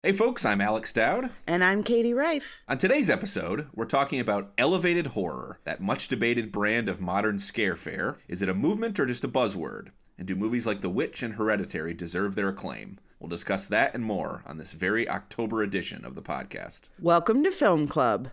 Hey folks, I'm Alex Dowd. And I'm Katie Rife. On today's episode, we're talking about elevated horror, that much debated brand of modern scare fare. Is it a movement or just a buzzword? And do movies like The Witch and Hereditary deserve their acclaim? We'll discuss that and more on this very October edition of the podcast. Welcome to Film Club.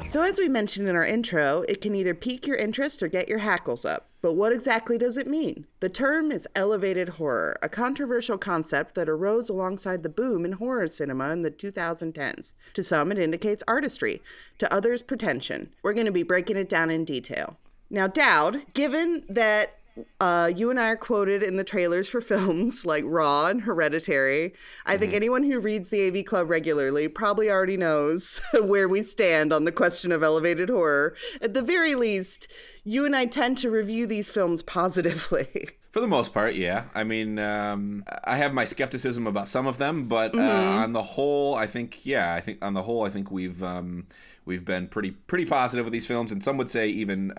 So as we mentioned in our intro, it can either pique your interest or get your hackles up. But what exactly does it mean? The term is elevated horror, a controversial concept that arose alongside the boom in horror cinema in the 2010s. To some, it indicates artistry. To others, pretension. We're going to be breaking it down in detail. Now, Dowd, given that you and I are quoted in the trailers for films like Raw and Hereditary, I think anyone who reads the AV Club regularly probably already knows where we stand on the question of elevated horror. At the very least, you and I tend to review these films positively. For the most part, yeah. I mean, I have my skepticism about some of them, but on the whole, I think we've been pretty positive with these films, and some would say even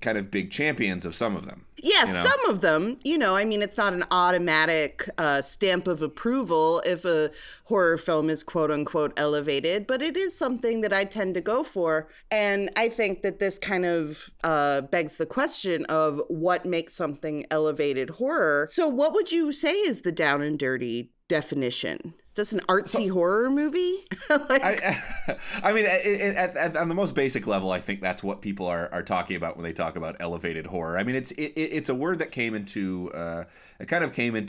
kind of big champions of some of them. Yeah, some of them, it's not an automatic stamp of approval if a horror film is quote unquote elevated, but it is something that I tend to go for. And I think that this kind of begs the question of what makes something elevated horror. So what would you say is the down and dirty definition? Just an artsy horror movie? I mean, on the most basic level, I think that's what people are talking about when they talk about elevated horror. I mean, it's a word that came into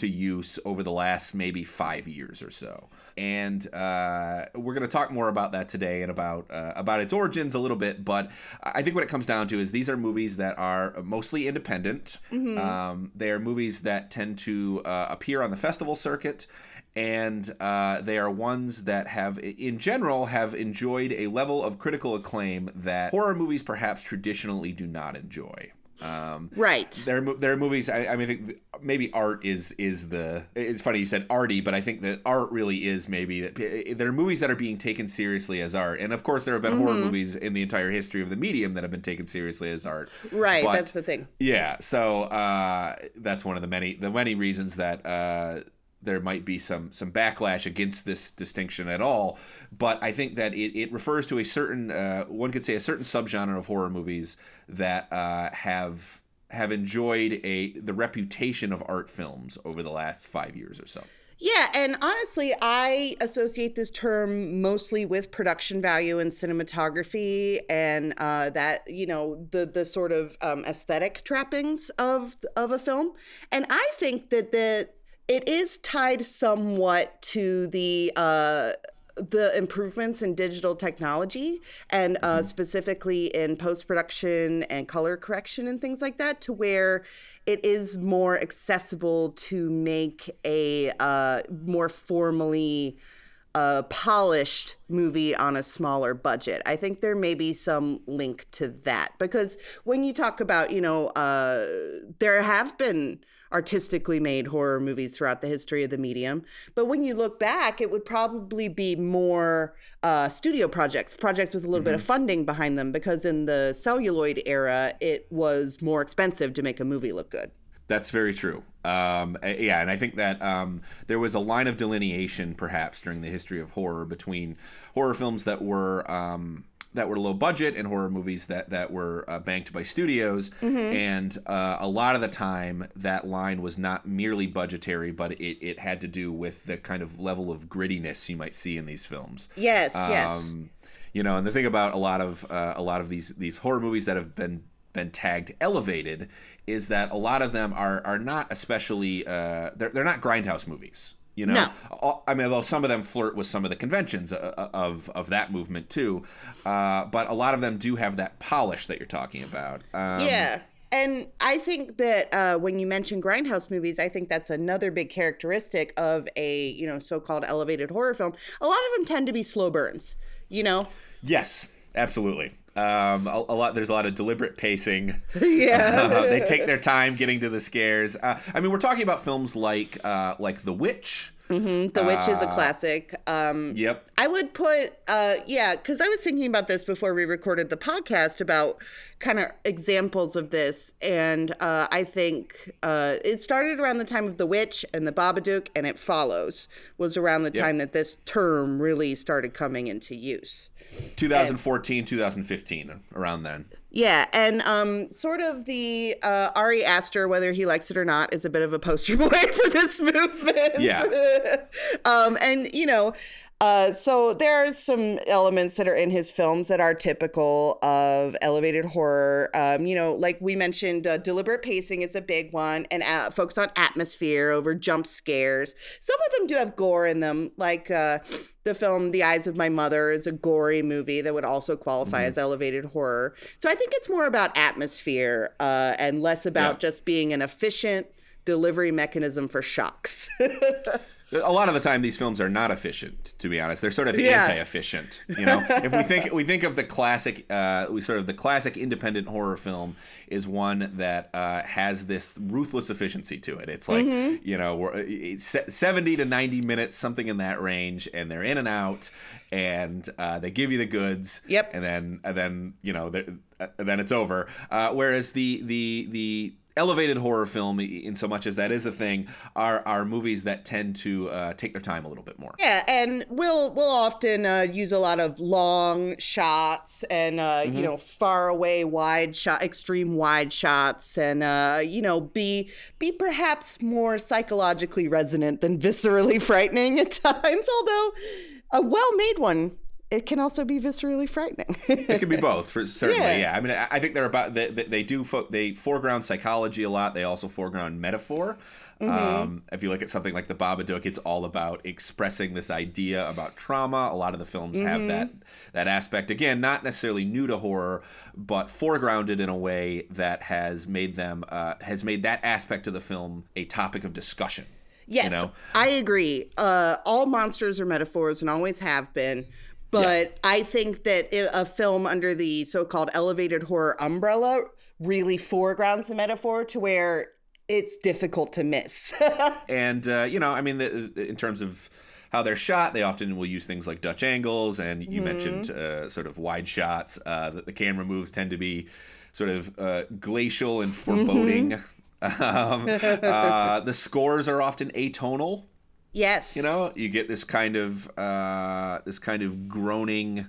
use over the last maybe 5 years or so, and we're going to talk more about that today and about its origins a little bit. But I think what it comes down to is these are movies that are mostly independent. They are movies that tend to appear on the festival circuit. And they are ones that have enjoyed a level of critical acclaim that horror movies perhaps traditionally do not enjoy. Right. There are movies. I think maybe art is the. It's funny you said arty, but I think that art really is maybe that there are movies that are being taken seriously as art, and of course there have been horror movies in the entire history of the medium that have been taken seriously as art. Right. But, that's the thing. Yeah. So that's one of the many reasons that. There might be some backlash against this distinction at all, but I think that it refers to a certain one could say a certain subgenre of horror movies that have enjoyed the reputation of art films over the last 5 years or so. Yeah, and honestly, I associate this term mostly with production value and cinematography, and that the sort of aesthetic trappings of a film, and I think that it is tied somewhat to the improvements in digital technology and specifically in post-production and color correction and things like that, to where it is more accessible to make a more formally polished movie on a smaller budget. I think there may be some link to that, because when you talk about, there have been artistically made horror movies throughout the history of the medium. But when you look back, it would probably be more studio projects with a little bit of funding behind them, because in the celluloid era, it was more expensive to make a movie look good. That's very true. And I think that there was a line of delineation, perhaps, during the history of horror between horror films that were low budget and horror movies that were banked by studios. And a lot of the time that line was not merely budgetary, but it had to do with the kind of level of grittiness you might see in these films. Yes. And the thing about a lot of these horror movies that have been tagged elevated is that a lot of them are not especially they're not grindhouse movies. No. I mean, although some of them flirt with some of the conventions of that movement too, but a lot of them do have that polish that you're talking about. Yeah. And I think that when you mention grindhouse movies, I think that's another big characteristic of a, so-called elevated horror film. A lot of them tend to be slow burns, Yes, absolutely. There's a lot of deliberate pacing. Yeah. They take their time getting to the scares. We're talking about films like The Witch, The Witch is a classic. Yep. I would put, because I was thinking about this before we recorded the podcast about kind of examples of this. And I think it started around the time of The Witch and the Babadook, and It Follows was around the time that this term really started coming into use. 2014, 2015, around then. Yeah, and sort of the Ari Aster, whether he likes it or not, is a bit of a poster boy for this movement. Yeah. And, so there's some elements that are in his films that are typical of elevated horror. Like we mentioned, deliberate pacing is a big one, and focus on atmosphere over jump scares. Some of them do have gore in them, like the film The Eyes of My Mother is a gory movie that would also qualify as elevated horror. So I think it's more about atmosphere and less about just being an efficient delivery mechanism for shocks. A lot of the time, these films are not efficient. To be honest, they're sort of anti-efficient. If we think of the classic, the classic independent horror film is one that has this ruthless efficiency to it. It's like it's 70 to 90 minutes, something in that range, and they're in and out, and they give you the goods. Yep. And then then it's over. Whereas the elevated horror film, in so much as that is a thing, are movies that tend to take their time a little bit more. Yeah, and we'll often use a lot of long shots and far away extreme wide shots, and be perhaps more psychologically resonant than viscerally frightening at times. Although a well-made one, it can also be viscerally frightening. It can be both, certainly. Yeah. I mean, I think they're about they foreground psychology a lot. They also foreground metaphor. If you look at something like The Babadook, it's all about expressing this idea about trauma. A lot of the films have that aspect. Again, not necessarily new to horror, but foregrounded in a way that has made that aspect of the film a topic of discussion. Yes, I agree. All monsters are metaphors and always have been. But I think that a film under the so-called elevated horror umbrella really foregrounds the metaphor to where it's difficult to miss. And, in terms of how they're shot, they often will use things like Dutch angles. And you mentioned sort of wide shots. That the camera moves tend to be sort of glacial and foreboding. The scores are often atonal. Yes. You get this kind of groaning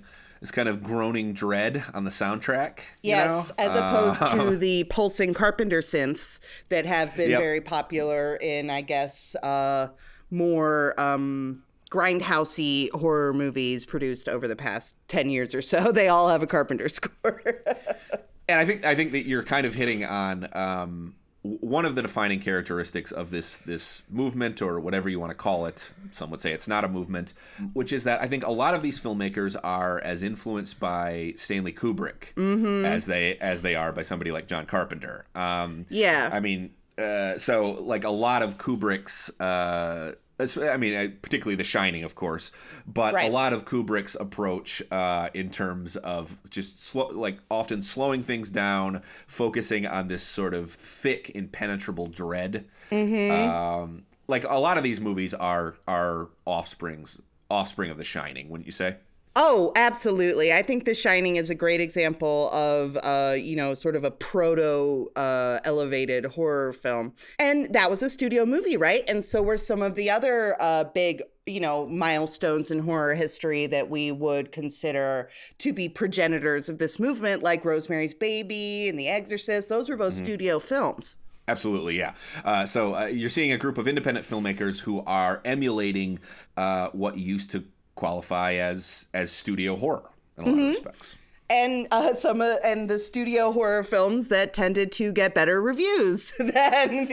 dread on the soundtrack. Yes, as opposed to the pulsing Carpenter synths that have been very popular in, I guess, more grindhousey horror movies produced over the past 10 years or so. They all have a Carpenter score. And I think that you're kind of hitting on one of the defining characteristics of this movement, or whatever you want to call it. Some would say it's not a movement, which is that I think a lot of these filmmakers are as influenced by Stanley Kubrick as they are by somebody like John Carpenter. I mean, so like a lot of Kubrick's particularly The Shining, of course, but a lot of Kubrick's approach in terms of just often slowing things down, focusing on this sort of thick, impenetrable dread. Like a lot of these movies are offspring of The Shining, wouldn't you say? Oh, absolutely. I think The Shining is a great example of, sort of a proto-elevated horror film. And that was a studio movie, right? And so were some of the other big, milestones in horror history that we would consider to be progenitors of this movement, like Rosemary's Baby and The Exorcist. Those were both studio films. Absolutely, yeah. So you're seeing a group of independent filmmakers who are emulating what used to qualify as studio horror in a lot of respects. And the studio horror films that tended to get better reviews than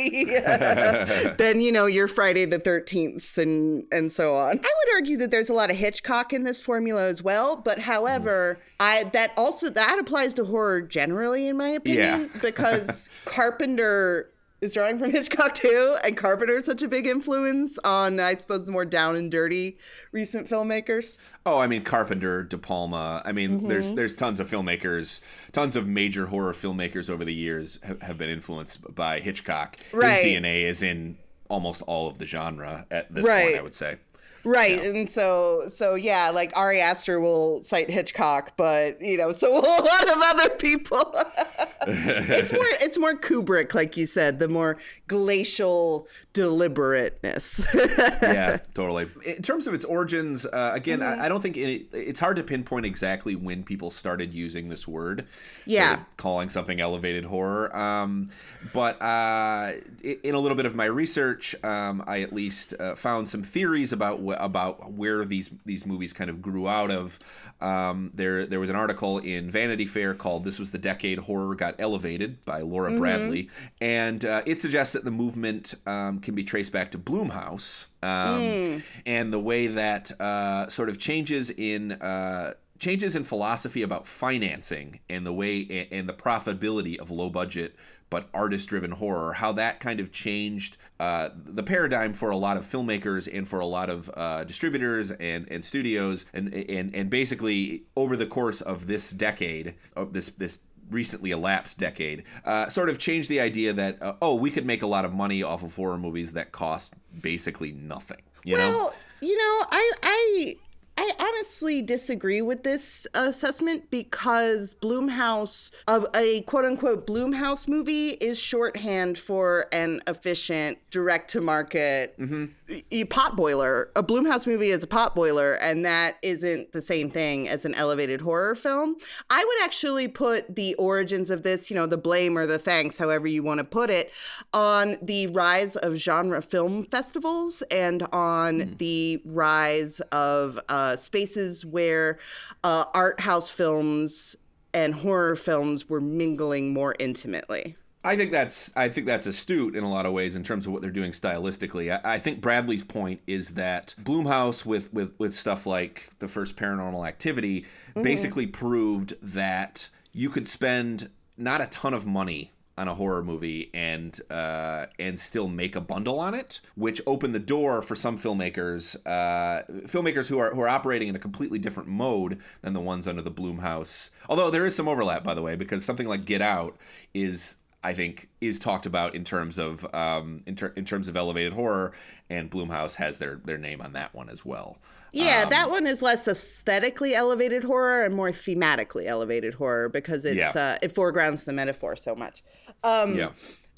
your Friday the 13th and so on. I would argue that there's a lot of Hitchcock in this formula as well, but however, that applies to horror generally, in my opinion, because Carpenter is drawing from Hitchcock too, and Carpenter is such a big influence on, I suppose, the more down and dirty recent filmmakers. Oh, I mean, Carpenter, De Palma. I mean, there's tons of filmmakers, tons of major horror filmmakers over the years have been influenced by Hitchcock. Right. His DNA is in almost all of the genre at this point, I would say. Right. Yeah. And so yeah, like Ari Aster will cite Hitchcock, but so will a lot of other people. It's more Kubrick, like you said, the more glacial deliberateness. Yeah, totally. In terms of its origins, again, I don't think it's hard to pinpoint exactly when people started using this word. Yeah. Calling something elevated horror. But in a little bit of my research, I at least found some theories about where these movies kind of grew out of. There was an article in Vanity Fair called "This Was the Decade Horror Got Elevated" by Laura Bradley, and it suggests that the movement can be traced back to Blumhouse, and the way that sort of changes in philosophy about financing and the way and the profitability of low budget but artist-driven horror, how that kind of changed the paradigm for a lot of filmmakers and for a lot of distributors and studios, and basically over the course of this decade, of this recently elapsed decade, sort of changed the idea that we could make a lot of money off of horror movies that cost basically nothing. You know, I honestly disagree with this assessment, because Blumhouse, a quote-unquote Blumhouse movie, is shorthand for an efficient direct-to-market potboiler. A Blumhouse movie is a potboiler, and that isn't the same thing as an elevated horror film. I would actually put the origins of this, the blame or the thanks, however you want to put it, on the rise of genre film festivals and on the rise of spaces where art house films and horror films were mingling more intimately. I think that's astute in a lot of ways in terms of what they're doing stylistically. I think Bradley's point is that Blumhouse with stuff like the first Paranormal Activity basically proved that you could spend not a ton of money on a horror movie and still make a bundle on it, which opened the door for some filmmakers who are operating in a completely different mode than the ones under the Blumhouse. Although there is some overlap, by the way, because something like Get Out I think is talked about in terms of in terms of elevated horror, and Blumhouse has their name on that one as well. Yeah, that one is less aesthetically elevated horror and more thematically elevated horror, because it foregrounds the metaphor so much.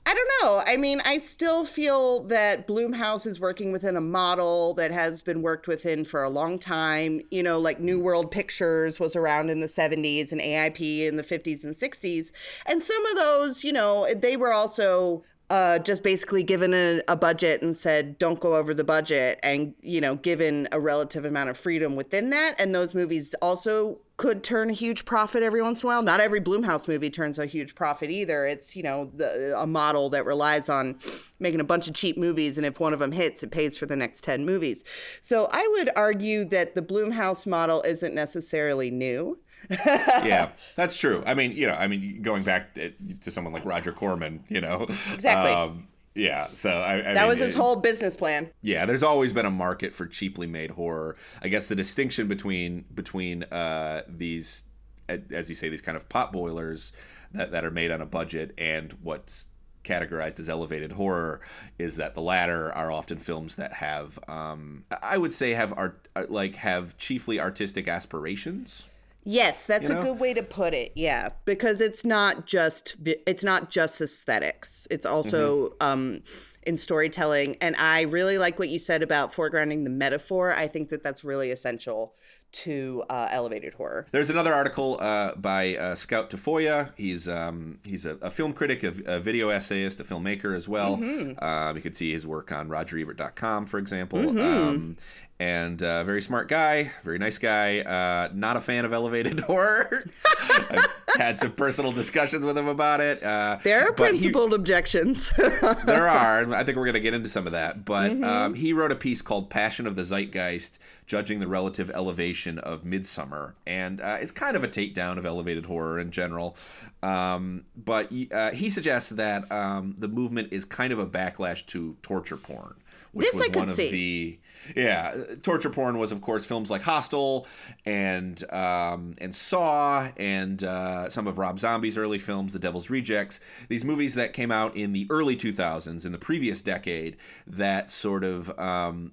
I don't know. I mean, I still feel that Blumhouse is working within a model that has been worked within for a long time. Like New World Pictures was around in the 70s and AIP in the 50s and 60s. And some of those, they were also just basically given a budget and said, don't go over the budget, and, given a relative amount of freedom within that. And those movies also could turn a huge profit every once in a while. Not every Blumhouse movie turns a huge profit either. It's, a model that relies on making a bunch of cheap movies, and if one of them hits, it pays for the next 10 movies. So I would argue that the Blumhouse model isn't necessarily new. Yeah, that's true. I mean, going back to someone like Roger Corman, Exactly. Yeah, so that was his whole business plan. Yeah, there's always been a market for cheaply made horror. I guess the distinction between these, as you say, these kind of potboilers that are made on a budget and what's categorized as elevated horror is that the latter are often films that have, I would say, have chiefly artistic aspirations. Yes, that's a good way to put it. Yeah, because it's not just aesthetics. It's also in storytelling. And I really like what you said about foregrounding the metaphor. I think that that's really essential to elevated horror. There's another article by Scout Tafoya. He's a film critic, a video essayist, a filmmaker as well. You could see his work on RogerEbert.com, for example. And very smart guy, very nice guy. Not a fan of elevated horror. I've had some personal discussions with him about it. There are principled objections. There are. I think we're going to get into some of that. But he wrote a piece called Passion of the Zeitgeist, Judging the Relative Elevation of Midsommar. And it's kind of a takedown of elevated horror in general. But he suggests that the movement is kind of a backlash to torture porn. Which was one of the torture porn was, of course, films like Hostel and Saw and some of Rob Zombie's early films, The Devil's Rejects, these movies that came out in the early 2000s, in the previous decade, that sort of,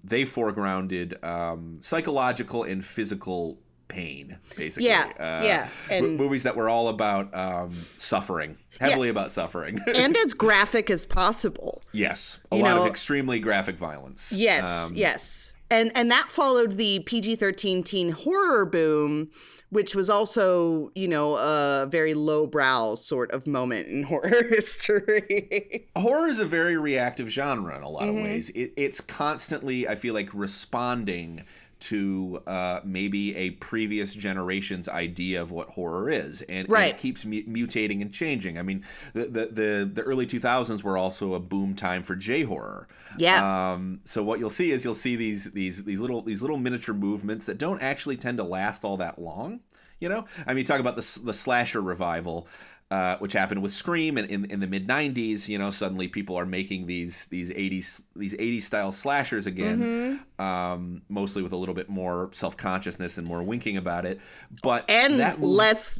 they foregrounded psychological and physical pain, basically. And movies that were all about suffering, heavily about suffering. And as graphic as possible. Yes. A lot of extremely graphic violence. Yes. And that followed the PG-13 teen horror boom, which was also, a very lowbrow sort of moment in horror history. Horror is a very reactive genre in a lot of ways. It's constantly, I feel like, responding to maybe a previous generation's idea of what horror is, and it keeps mutating and changing. I mean, the early 2000s were also a boom time for J-horror. Yeah. So what you'll see is these little miniature movements that don't actually tend to last all that long. I mean, you talk about the slasher revival. Which happened with Scream in the mid '90s. Suddenly people are making these '80s style slashers again, mostly with a little bit more self-consciousness and more winking about it. But less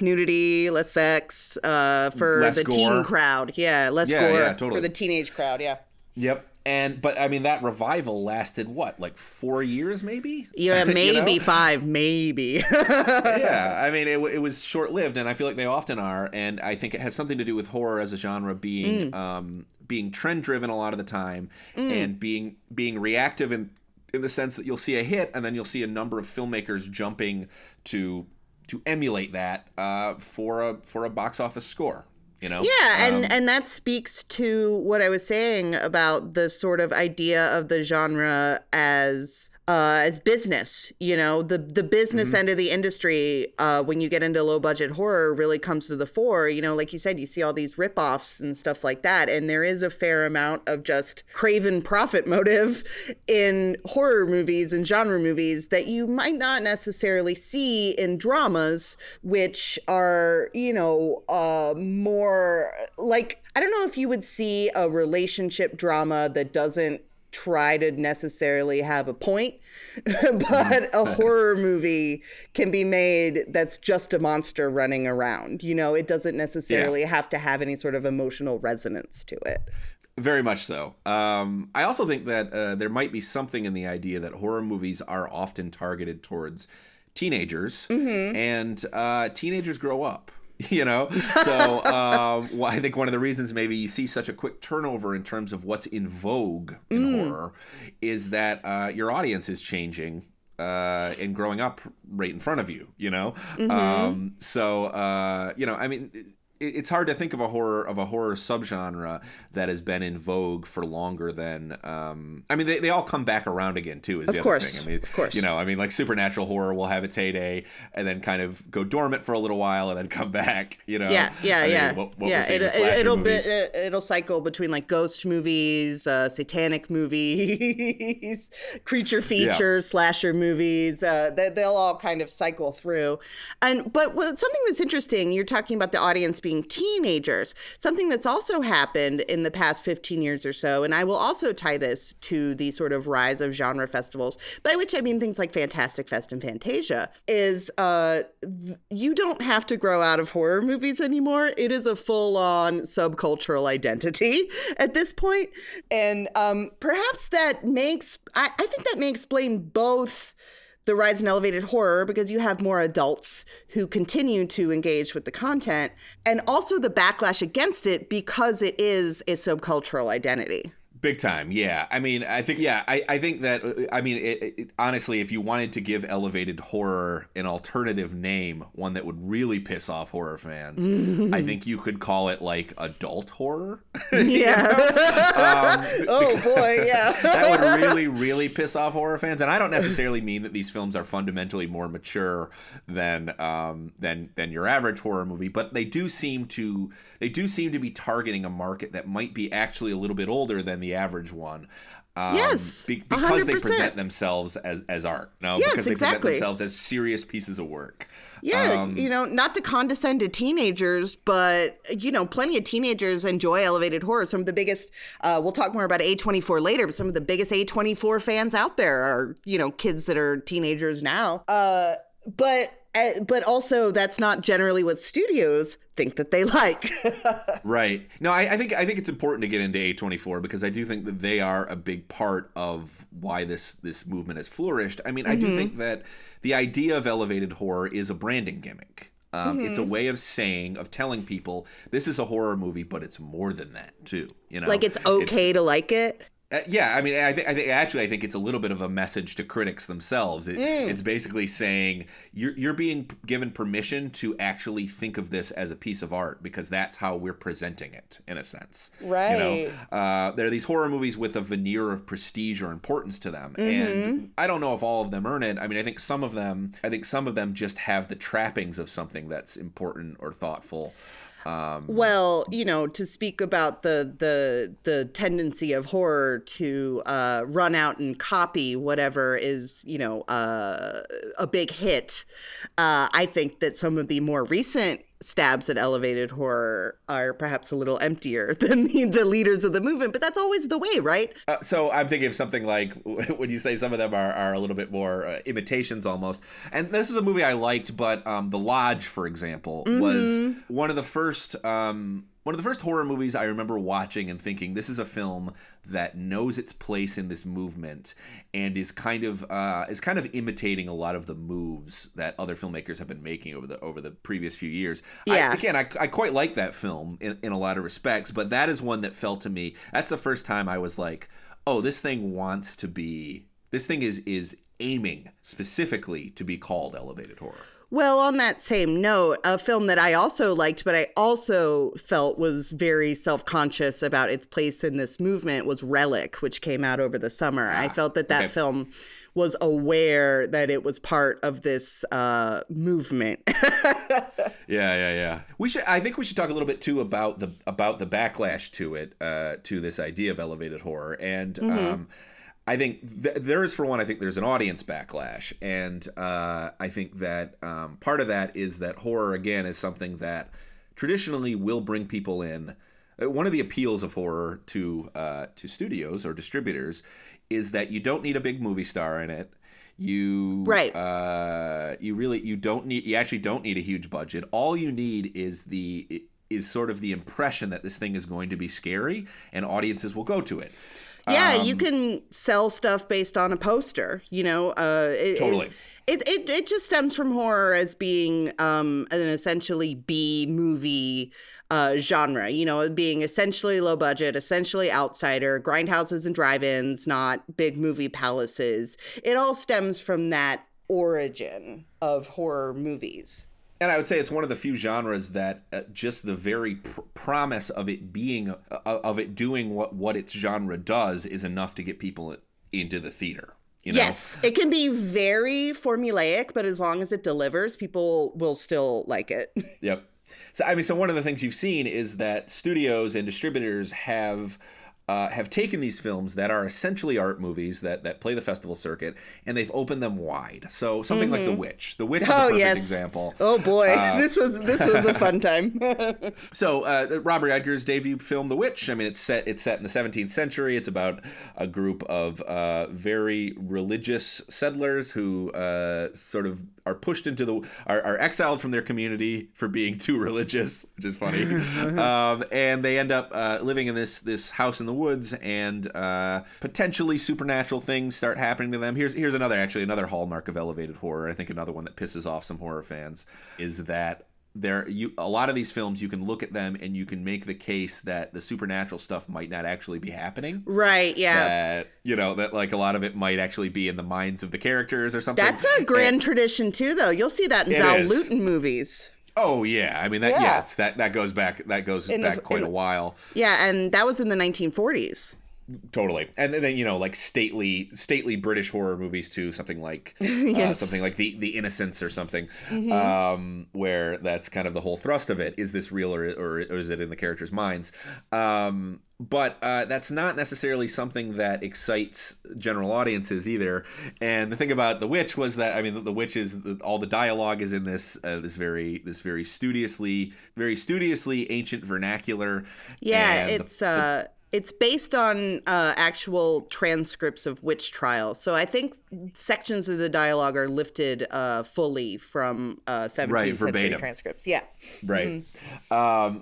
nudity, less sex for less the gore. teen crowd. Yeah, less gore totally. for the teenage crowd. Yeah. Yep. But I mean, that revival lasted what, like 4 years, maybe? Yeah, maybe 5, maybe. Yeah, I mean, it was short-lived, and I feel like they often are. And I think it has something to do with horror as a genre being trend-driven a lot of the time, and being reactive in the sense that you'll see a hit, and then you'll see a number of filmmakers jumping to emulate that for a box office score. And that speaks to what I was saying about the sort of idea of the genre as business. The business end of the industry, when you get into low budget horror, really comes to the fore. Like you said, you see all these ripoffs and stuff like that, and there is a fair amount of just craven profit motive in horror movies and genre movies that you might not necessarily see in dramas, which are more like, I don't know if you would see a relationship drama that doesn't try to necessarily have a point, but a horror movie can be made that's just a monster running around. It doesn't necessarily have to have any sort of emotional resonance to it. Very much so. I also think that there might be something in the idea that horror movies are often targeted towards teenagers, and teenagers grow up. So I think one of the reasons maybe you see such a quick turnover in terms of what's in vogue in horror is that your audience is changing and growing up right in front of you. I mean, it's hard to think of a horror subgenre that has been in vogue for longer than. I mean, they all come back around again too. Is the other thing. I mean, of course. I mean, like supernatural horror will have its heyday and then kind of go dormant for a little while and then come back. It'll cycle between like ghost movies, satanic movies, creature features, slasher movies. They'll all kind of cycle through. But something that's interesting, you're talking about the audience being teenagers. Something that's also happened in the past 15 years or so, and I will also tie this to the sort of rise of genre festivals, by which I mean things like Fantastic Fest and Fantasia, is you don't have to grow out of horror movies anymore. It is a full-on subcultural identity at this point. And perhaps that I think that may explain both the rise in elevated horror, because you have more adults who continue to engage with the content, and also the backlash against it because it is a subcultural identity. Big time, yeah. I mean, I think that, I mean, honestly, if you wanted to give elevated horror an alternative name, one that would really piss off horror fans, I think you could call it like adult horror. Yeah. Oh boy, yeah. That would really, really piss off horror fans. And I don't necessarily mean that these films are fundamentally more mature than your average horror movie, but they do seem to be targeting a market that might be actually a little bit older than the average one. Yes, because 100%. They present themselves as art. No, yes, because they exactly. present themselves as serious pieces of work. Yeah, not to condescend to teenagers, but, plenty of teenagers enjoy elevated horror. Some of the biggest, we'll talk more about A24 later, but some of the biggest A24 fans out there are, kids that are teenagers now. But But also, that's not generally what studios think that they like. Right. No, I think it's important to get into A24 because I do think that they are a big part of why this movement has flourished. I mean, I do think that the idea of elevated horror is a branding gimmick. It's a way of telling people this is a horror movie, but it's more than that too. You know, like it's okay to like it. Yeah, I mean, I think it's a little bit of a message to critics themselves. It's basically saying you're being given permission to actually think of this as a piece of art because that's how we're presenting it in a sense. Right. You know, there are these horror movies with a veneer of prestige or importance to them, and I don't know if all of them earn it. I mean, I think some of them just have the trappings of something that's important or thoughtful. Well, you know, to speak about the tendency of horror to run out and copy whatever is, you know, a big hit, I think that some of the more recent stabs at elevated horror are perhaps a little emptier than the leaders of the movement, but that's always the way, right? So I'm thinking of something like when you say some of them are a little bit more imitations almost. And this is a movie I liked, but The Lodge, for example, was one of the first horror movies I remember watching and thinking this is a film that knows its place in this movement and is kind of imitating a lot of the moves that other filmmakers have been making over the previous few years. Yeah. I quite like that film in a lot of respects, but that is one that felt to me, that's the first time I was like, oh, this thing is aiming specifically to be called elevated horror. Well, on that same note, a film that I also liked, but I also felt was very self-conscious about its place in this movement was Relic, which came out over the summer. I felt that film was aware that it was part of this movement. Yeah. I think we should talk a little bit too about the backlash to it, to this idea of elevated horror, and I think there's an audience backlash, and I think that part of that is that horror, again, is something that traditionally will bring people in. One of the appeals of horror to studios or distributors is that you don't need a big movie star in it. You actually don't need a huge budget. All you need is sort of the impression that this thing is going to be scary, and audiences will go to it. Yeah, you can sell stuff based on a poster, you know. Totally. It just stems from horror as being an essentially B movie genre, you know, being essentially low budget, essentially outsider, grindhouses and drive-ins, not big movie palaces. It all stems from that origin of horror movies. And I would say it's one of the few genres that just the very promise of it being of it doing what its genre does is enough to get people into the theater. You know? Yes, it can be very formulaic, but as long as it delivers, people will still like it. Yep. So one of the things you've seen is that studios and distributors have taken these films that are essentially art movies that play the festival circuit, and they've opened them wide. So something like The Witch. The Witch is a perfect example. Oh boy, this was a fun time. So Robert Edgar's debut film, The Witch. I mean, it's set in the 17th century. It's about a group of very religious settlers who sort of are pushed into are exiled from their community for being too religious, which is funny. And they end up living in this house in the woods, and potentially supernatural things start happening to them. Here's another hallmark of elevated horror. I think another one that pisses off some horror fans is that a lot of these films, you can look at them and you can make the case that the supernatural stuff might not actually be happening. Right, yeah. That like a lot of it might actually be in the minds of the characters or something. That's a grand tradition too, though. You'll see that in Val Lewton movies. Oh yeah, I mean yes, that goes back quite a while. Yeah, and that was in the 1940s. Totally. And then, like stately British horror movies too, something like something like the Innocents or something, where that's kind of the whole thrust of it. Is this real or is it in the characters' minds? But that's not necessarily something that excites general audiences either. And the thing about The Witch was that, I mean, The Witch is all the dialogue is in this very studiously ancient vernacular. Yeah, It's based on actual transcripts of witch trials. So I think sections of the dialogue are lifted fully from 17th century transcripts. Yeah. Right.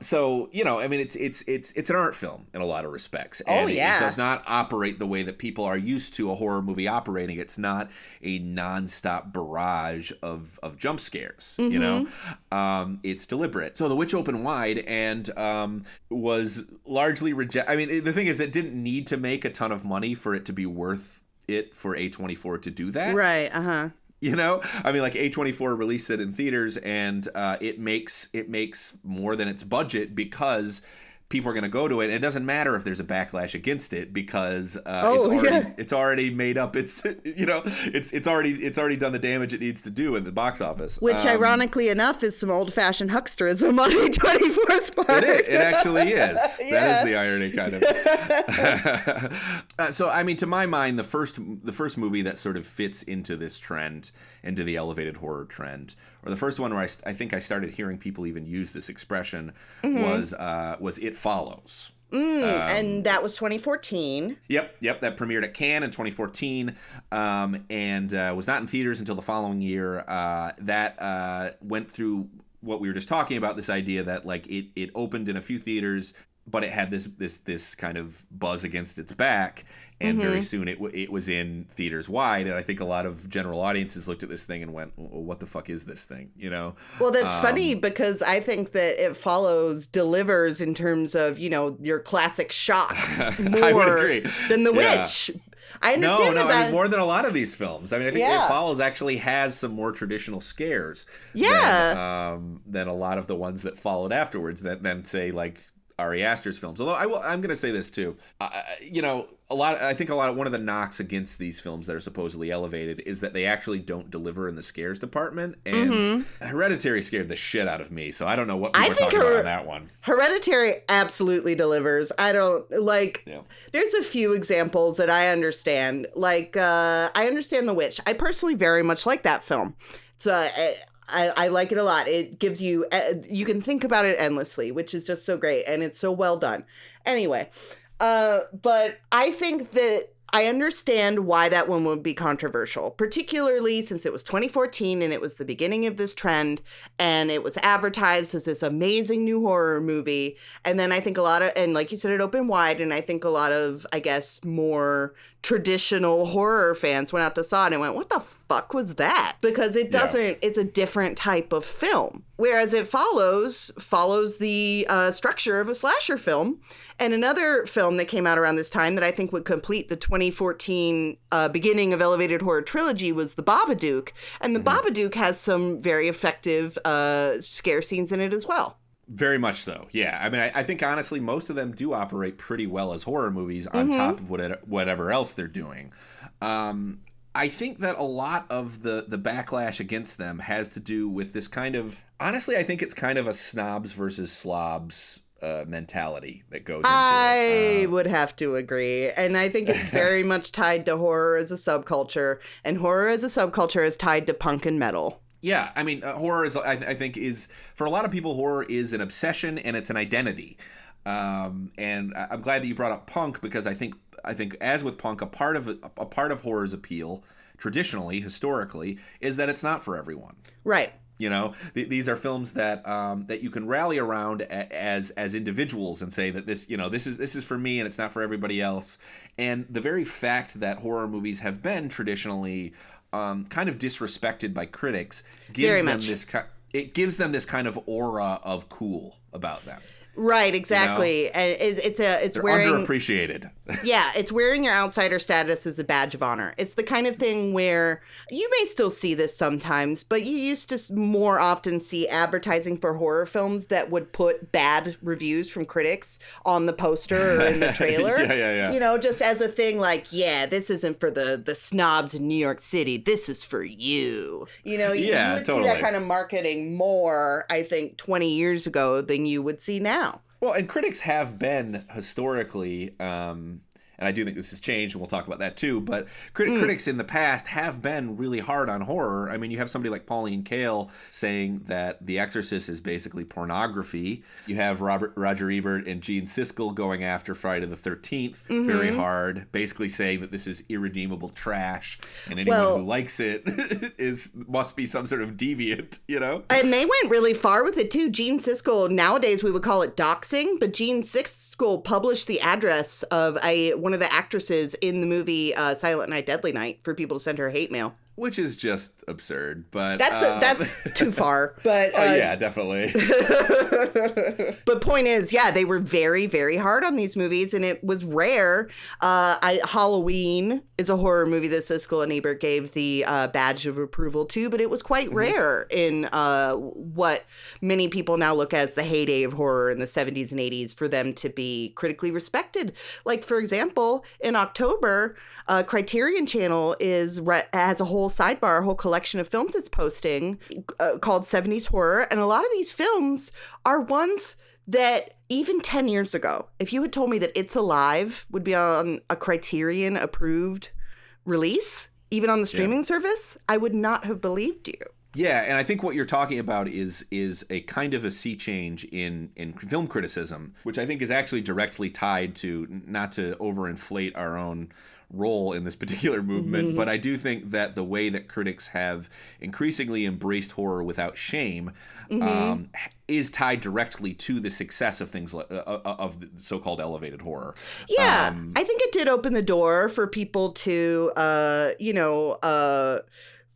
So, you know, I mean, it's an art film in a lot of respects. And it does not operate the way that people are used to a horror movie operating. It's not a nonstop barrage of jump scares, you know? It's deliberate. So The Witch opened wide and was largely rejected. I mean, the thing is, it didn't need to make a ton of money for it to be worth it for A24 to do that. Right, You know, I mean, like A24 released it in theaters, and it makes more than its budget because people are going to go to it. And it doesn't matter if there's a backlash against it because it's already made up. It's it's already done the damage it needs to do in the box office. Which, ironically enough, is some old-fashioned hucksterism on A24's part. It actually is. That is the irony, kind of. So, I mean, to my mind, the first movie that sort of fits into this trend, into the elevated horror trend, or the first one where I think I started hearing people even use this expression was It Follows. And that was 2014. Yep. That premiered at Cannes in 2014, and was not in theaters until the following year. That went through what we were just talking about, this idea that like it opened in a few theaters, but it had this kind of buzz against its back, and very soon it was in theaters wide. And I think a lot of general audiences looked at this thing and went, well, "What the fuck is this thing?" You know? Well, that's funny because I think that It Follows delivers in terms of, you know, your classic shocks more than The Witch. I understand I mean, more than a lot of these films. I mean, I think It Follows actually has some more traditional scares than a lot of the ones that followed afterwards. Than say like Ari Aster's films. Although I'm going to say this too. You know, I think one of the knocks against these films that are supposedly elevated is that they actually don't deliver in the scares department. And Hereditary scared the shit out of me. So I don't know what people are talking about on that one. Hereditary absolutely delivers. I don't like. Yeah. There's a few examples that I understand. Like I understand The Witch. I personally very much like that film. So. I like it a lot. It gives you can think about it endlessly, which is just so great. And it's so well done. Anyway, but I think that I understand why that one would be controversial, particularly since it was 2014 and it was the beginning of this trend and it was advertised as this amazing new horror movie. And then I think and like you said, it opened wide. And I think a lot of, I guess, more traditional horror fans went out to saw it and went, what the fuck was that? Because it doesn't, it's a different type of film. Whereas It follows the structure of a slasher film. And another film that came out around this time that I think would complete the 2014 beginning of elevated horror trilogy was The Babadook. And The Babadook has some very effective scare scenes in it as well. Very much so, yeah. I mean, I think honestly, most of them do operate pretty well as horror movies on top of whatever else they're doing. I think that a lot of the backlash against them has to do with this kind of, honestly, I think it's kind of a snobs versus slobs mentality that goes into it. I would have to agree. And I think it's very much tied to horror as a subculture. And horror as a subculture is tied to punk and metal. Yeah, I mean, horror is, I think, is, for a lot of people, horror is an obsession and it's an identity. And I'm glad that you brought up punk because I think as with punk, a part of horror's appeal, traditionally, historically, is that it's not for everyone. Right. You know, these are films that you can rally around as individuals and say that this is for me and it's not for everybody else. And the very fact that horror movies have been traditionally kind of disrespected by critics gives them this kind of aura of cool about them. Right, exactly. You know? And they're underappreciated. Yeah, it's wearing your outsider status as a badge of honor. It's the kind of thing where you may still see this sometimes, but you used to more often see advertising for horror films that would put bad reviews from critics on the poster or in the trailer. Yeah. You know, just as a thing like, yeah, this isn't for the snobs in New York City. This is for you. You know, you would totally see that kind of marketing more, I think, 20 years ago than you would see now. Well, and critics have been historically, and I do think this has changed, and we'll talk about that too, but critics in the past have been really hard on horror. I mean, you have somebody like Pauline Kael saying that The Exorcist is basically pornography. You have Roger Ebert and Gene Siskel going after Friday the 13th very hard, basically saying that this is irredeemable trash, and anyone who likes it must be some sort of deviant, you know? And they went really far with it too. Gene Siskel, nowadays we would call it doxing, but Gene Siskel published the address of one of the actresses in the movie Silent Night, Deadly Night for people to send her hate mail. Which is just absurd, but... That's too far, but... yeah, definitely. But point is, yeah, they were very, very hard on these movies, and it was rare. Halloween is a horror movie that Siskel and Ebert gave the badge of approval to, but it was quite rare in what many people now look as the heyday of horror in the 70s and 80s for them to be critically respected. Like, for example, in October, Criterion Channel has a whole sidebar, a whole collection of films it's posting called 70s Horror. And a lot of these films are ones that even 10 years ago, if you had told me that It's Alive would be on a Criterion approved release, even on the streaming service, I would not have believed you. Yeah, and I think what you're talking about is a kind of a sea change in film criticism, which I think is actually directly tied to, not to overinflate our own role in this particular movement, but I do think that the way that critics have increasingly embraced horror without shame is tied directly to the success of things of the so-called elevated horror. Yeah, I think it did open the door for people to,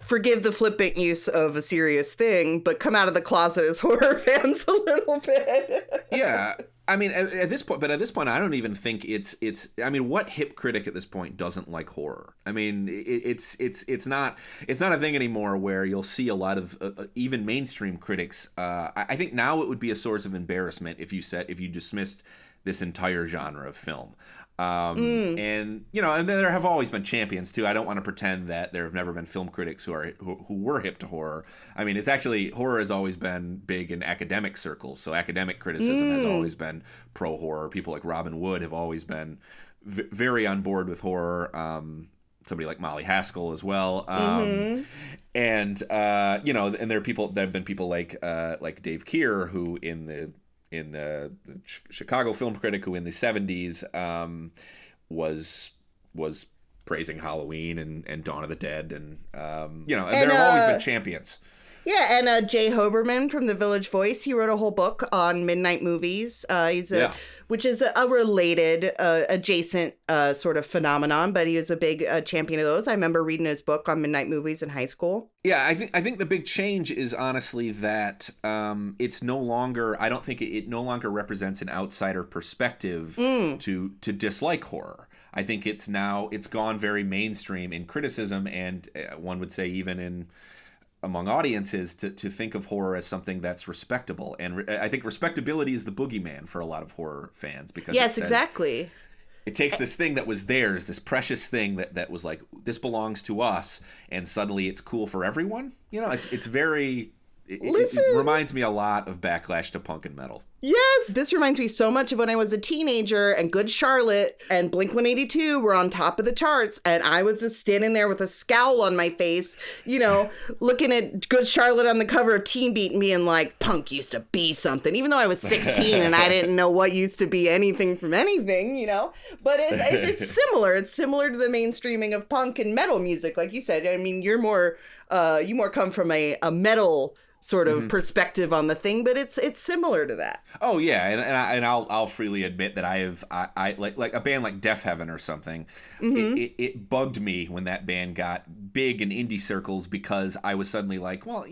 forgive the flippant use of a serious thing, but come out of the closet as horror fans a little bit. Yeah. I mean, at this point, I don't even think it's. I mean, what hip critic at this point doesn't like horror? I mean, it's not a thing anymore where you'll see a lot of even mainstream critics. I think now it would be a source of embarrassment if you dismissed this entire genre of film. And and there have always been champions too. I don't want to pretend that there have never been film critics who were hip to horror. I mean, it's actually, horror has always been big in academic circles. So academic criticism has always been pro horror. People like Robin Wood have always been very on board with horror. Somebody like Molly Haskell as well. And there have been people like Dave Keir, who in the Chicago film critic, who in the 70s was praising Halloween and Dawn of the Dead, and there have always been champions. Yeah, and Jay Hoberman from The Village Voice, he wrote a whole book on midnight movies. Which is a related, adjacent sort of phenomenon, but he was a big champion of those. I remember reading his book on midnight movies in high school. Yeah, I think the big change is honestly that it's no longer. I don't think it no longer represents an outsider perspective to dislike horror. I think it's gone very mainstream in criticism, and one would say even among audiences to think of horror as something that's respectable. And I think respectability is the boogeyman for a lot of horror fans, because exactly. It takes this thing that was theirs, this precious thing that was like, this belongs to us, and suddenly it's cool for everyone. It's very... It reminds me a lot of Backlash to punk and metal. Yes, this reminds me so much of when I was a teenager and Good Charlotte and Blink-182 were on top of the charts, and I was just standing there with a scowl on my face, looking at Good Charlotte on the cover of Teen Beat and being like, punk used to be something, even though I was 16 and I didn't know what used to be anything from anything, But it's similar. It's similar to the mainstreaming of punk and metal music, like you said. I mean, you more come from a metal sort of perspective on the thing, but it's similar to that. Oh yeah, and I'll freely admit that I like a band like Deaf Heaven or something. It bugged me when that band got big in indie circles, because I was suddenly like, well,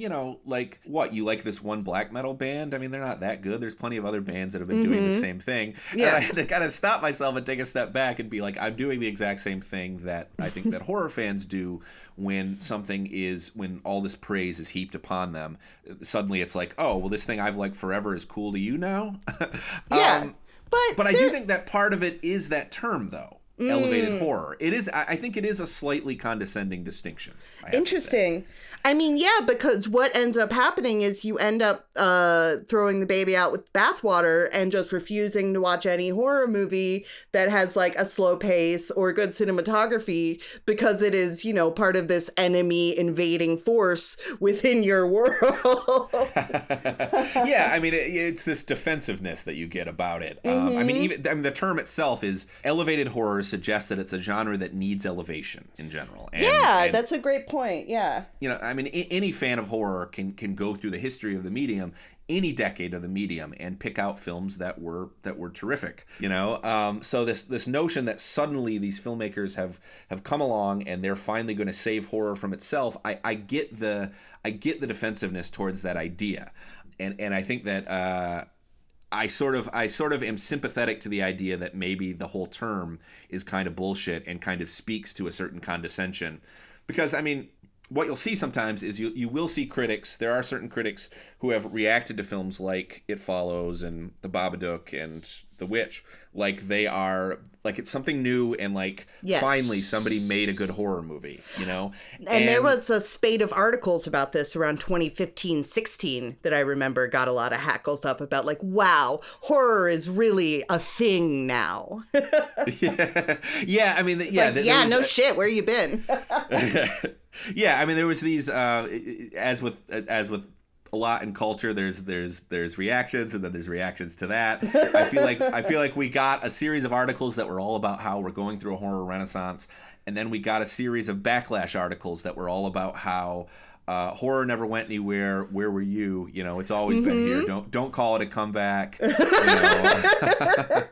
like, what, you like this one black metal band? I mean, they're not that good. There's plenty of other bands that have been doing the same thing. Yeah. And I had to kind of stop myself and take a step back and be like, I'm doing the exact same thing that I think that horror fans do when all this praise is heaped upon them. Suddenly it's like, oh, well, this thing I've liked forever is cool to you now. Yeah. But I do think that part of it is that term, though. elevated horror. It is, I think it is a slightly condescending distinction. Interesting. I mean, yeah, because what ends up happening is you end up throwing the baby out with bathwater and just refusing to watch any horror movie that has like a slow pace or good cinematography because it is, you know, part of this enemy invading force within your world. Yeah, I mean, it's this defensiveness that you get about it. I mean, the term itself is elevated horror suggests that it's a genre that needs elevation in general. And, that's a great point. Yeah. You know, I mean, any fan of horror can go through the history of the medium, any decade of the medium, and pick out films that were terrific. You know, so this notion that suddenly these filmmakers have come along and they're finally going to save horror from itself, I get the defensiveness towards that idea, and I think that. I sort of am sympathetic to the idea that maybe the whole term is kind of bullshit and kind of speaks to a certain condescension, because I mean, what you'll see sometimes is you will see critics. There are certain critics who have reacted to films like It Follows and The Babadook and The Witch like they are like it's something new and like finally somebody made a good horror movie, you know? And there was a spate of articles about this around 2015-16 that I remember got a lot of hackles up about like, wow, horror is really a thing now. Yeah, I mean, no shit, where you been? Yeah, I mean, there was these as with a lot in culture, there's reactions, and then there's reactions to that. I feel like we got a series of articles that were all about how we're going through a horror renaissance, and then we got a series of Backlash articles that were all about how horror never went anywhere. Where were you? You know, it's always been here. Don't call it a comeback. You know?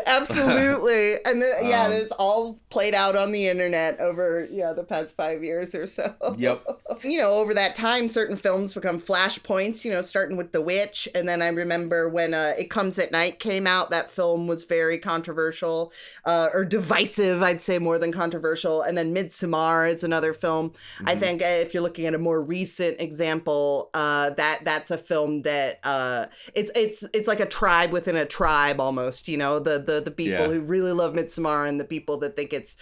Absolutely. And this all played out on the internet over the past 5 years or so. Yep. You know, over that time, certain films become flashpoints, you know, starting with The Witch. And then I remember when It Comes at Night came out, that film was very controversial or divisive, I'd say, more than controversial. And then Midsommar is another film. Mm-hmm. I think if you're looking at a more recent example, that's a film that it's like a tribe within a tribe almost, you know, the people who really love Midsommar and the people that think it's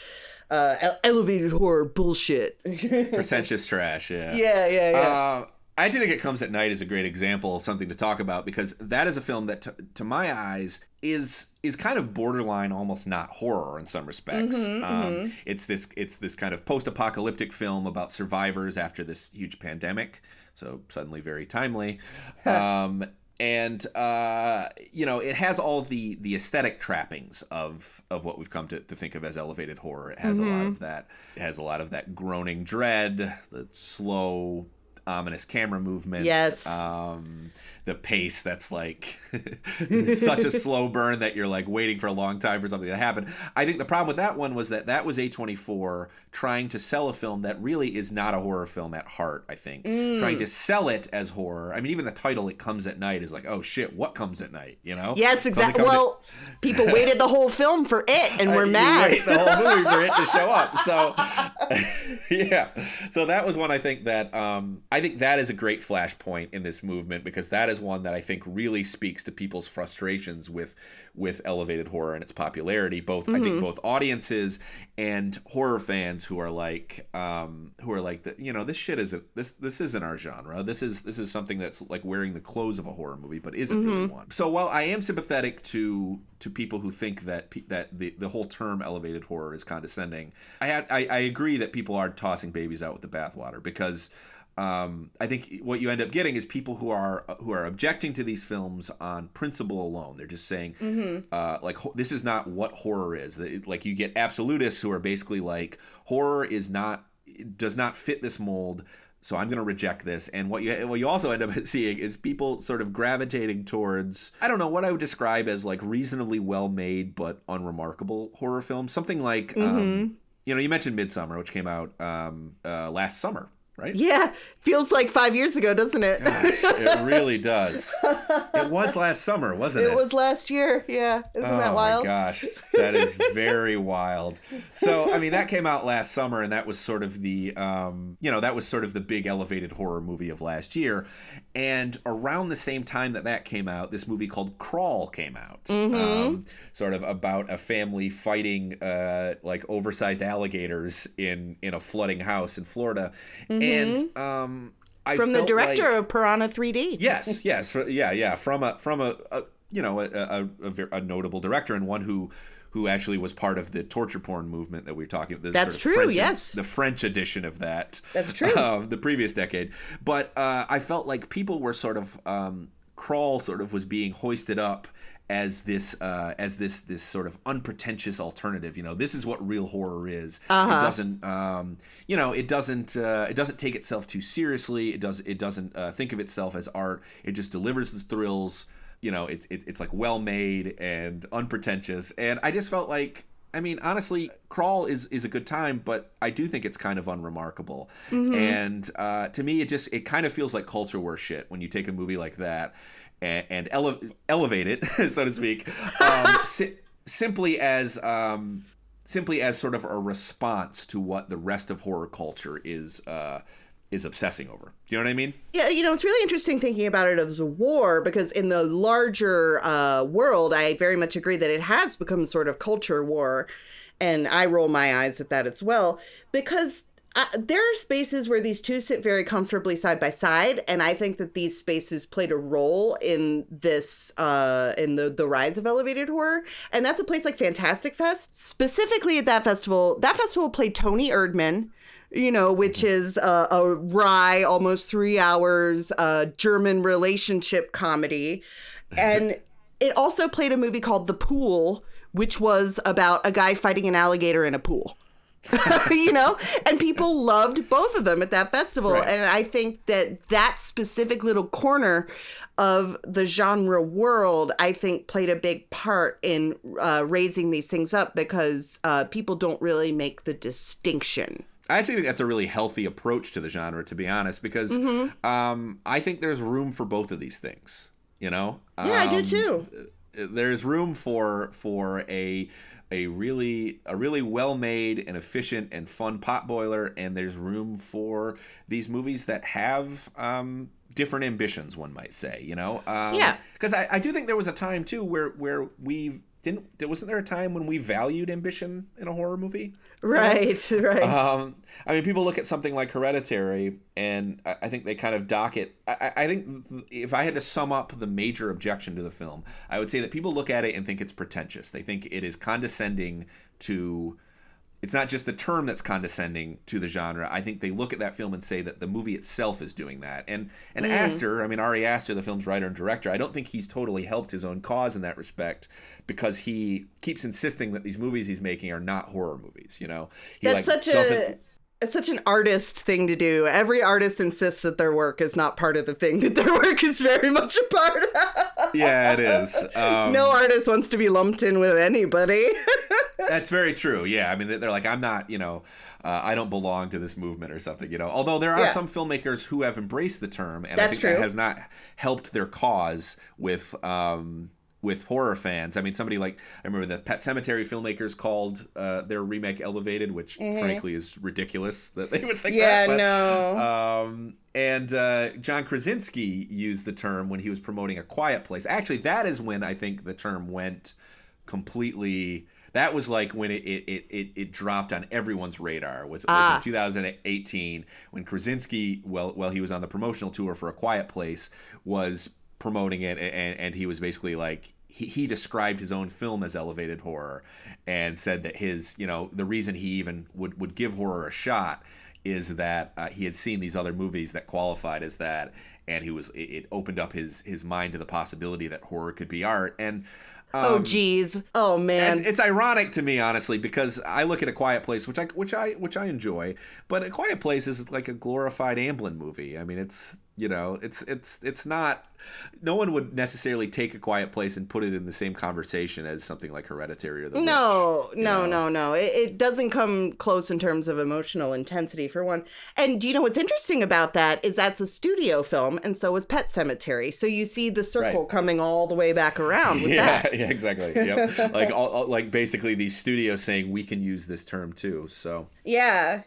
elevated horror bullshit. Pretentious trash, yeah. Yeah. I actually think It Comes at Night is a great example of something to talk about, because that is a film that, to my eyes, is kind of borderline, almost not horror in some respects. It's this kind of post-apocalyptic film about survivors after this huge pandemic, so suddenly very timely. And you know, it has all the aesthetic trappings of what we've come to think of as elevated horror. It has a lot of that. It has a lot of that groaning dread, the slow, ominous camera movements. Yes. The pace that's like such a slow burn that you're like waiting for a long time for something to happen. I think the problem with that one was that was A24 trying to sell a film that really is not a horror film at heart, I think. Trying to sell it as horror. I mean, even the title, It Comes at Night, is like, oh shit, what comes at night, you know? Yes, exactly. Well, people waited the whole film for it and were mad. You wait the whole movie for it to show up. So, yeah. So that was one I think that is a great flashpoint in this movement, because that is one that I think really speaks to people's frustrations with elevated horror and its popularity. I think both audiences and horror fans who are like, you know, this shit isn't this isn't our genre. This is something that's like wearing the clothes of a horror movie, but isn't really one. So while I am sympathetic to people who think that the whole term elevated horror is condescending, I agree that people are tossing babies out with the bathwater, because I think what you end up getting is people who are objecting to these films on principle alone. They're just saying, like, this is not what horror is. Like, you get absolutists who are basically like, horror does not fit this mold, so I'm going to reject this. And what you also end up seeing is people sort of gravitating towards, I don't know, what I would describe as like reasonably well made but unremarkable horror films. Something like, you know, you mentioned Midsommar, which came out last summer. right? Yeah, feels like 5 years ago, doesn't it? Gosh, it really does. It was last summer, wasn't it? It was last year, yeah. Isn't that wild? Oh my gosh, that is very wild. So, I mean, that came out last summer, and that was sort of the, that was sort of the big elevated horror movie of last year. And around the same time that came out, this movie called Crawl came out, sort of about a family fighting like oversized alligators in a flooding house in Florida. And from the director of Piranha 3D. Yes, from a notable director, and one who actually was part of the torture porn movement that we were talking about. That's true, French, yes. The French edition of that. That's true. The previous decade. But I felt like people were sort of, Crawl sort of was being hoisted up as this sort of unpretentious alternative. This is what real horror is. It doesn't it doesn't take itself too seriously. It doesn't think of itself as art. It just delivers the thrills. It's like well made and unpretentious. And I just felt like, I mean, honestly, Crawl is a good time, but I do think it's kind of unremarkable. And to me, it kind of feels like culture war shit when you take a movie like that and elevate it, so to speak, simply as sort of a response to what the rest of horror culture is obsessing over. Do you know what I mean? Yeah, it's really interesting thinking about it as a war, because in the larger world, I very much agree that it has become sort of culture war, and I roll my eyes at that as well, because there are spaces where these two sit very comfortably side by side, and I think that these spaces played a role in this, in the rise of elevated horror, and that's a place like Fantastic Fest. Specifically at that festival played Tony Erdmann, which is a wry, almost 3 hours, German relationship comedy. And it also played a movie called The Pool, which was about a guy fighting an alligator in a pool. And people loved both of them at that festival. Right. And I think that specific little corner of the genre world, I think, played a big part in raising these things up, because people don't really make the distinction. I actually think that's a really healthy approach to the genre, to be honest, because I think there's room for both of these things. Yeah, I do too. There's room for a really well made and efficient and fun potboiler, and there's room for these movies that have different ambitions, one might say. Yeah. Because I do think there was a time too where wasn't there a time when we valued ambition in a horror movie? Right, right. I mean, people look at something like Hereditary, and I think they kind of dock it. I think if I had to sum up the major objection to the film, I would say that people look at it and think it's pretentious. They think it is condescending to... It's not just the term that's condescending to the genre. I think they look at that film and say that the movie itself is doing that. And Aster, Ari Aster, the film's writer and director, I don't think he's totally helped his own cause in that respect, because he keeps insisting that these movies he's making are not horror movies. It's such an artist thing to do. Every artist insists that their work is not part of the thing that their work is very much a part of. Yeah, it is. No artist wants to be lumped in with anybody. That's very true. Yeah. I mean, they're like, I'm not, I don't belong to this movement or something, Although there are some filmmakers who have embraced the term, and I think that has not helped their cause with horror fans. I mean, somebody like, I remember the Pet Sematary filmmakers called their remake Elevated, which frankly is ridiculous that they would think that. Yeah, no. And John Krasinski used the term when he was promoting A Quiet Place. Actually, that is when I think the term went completely... That was like when it dropped on everyone's radar. Was in 2018 when Krasinski, while he was on the promotional tour for A Quiet Place, was promoting it, and he was basically like, he described his own film as elevated horror, and said that his, the reason he even would give horror a shot is that he had seen these other movies that qualified as that, and it opened up his mind to the possibility that horror could be art. And oh geez, oh man, it's ironic to me, honestly, because I look at A Quiet Place, which I enjoy, but A Quiet Place is like a glorified Amblin movie. I mean, it's You know, it's not. No one would necessarily take A Quiet Place and put it in the same conversation as something like Hereditary or The Witch. No. It doesn't come close in terms of emotional intensity, for one. And do you know what's interesting about that is that's a studio film, and so is Pet Sematary. So you see the circle coming all the way back around with that. Yeah, exactly. Yep. like basically these studios saying we can use this term too. So yeah.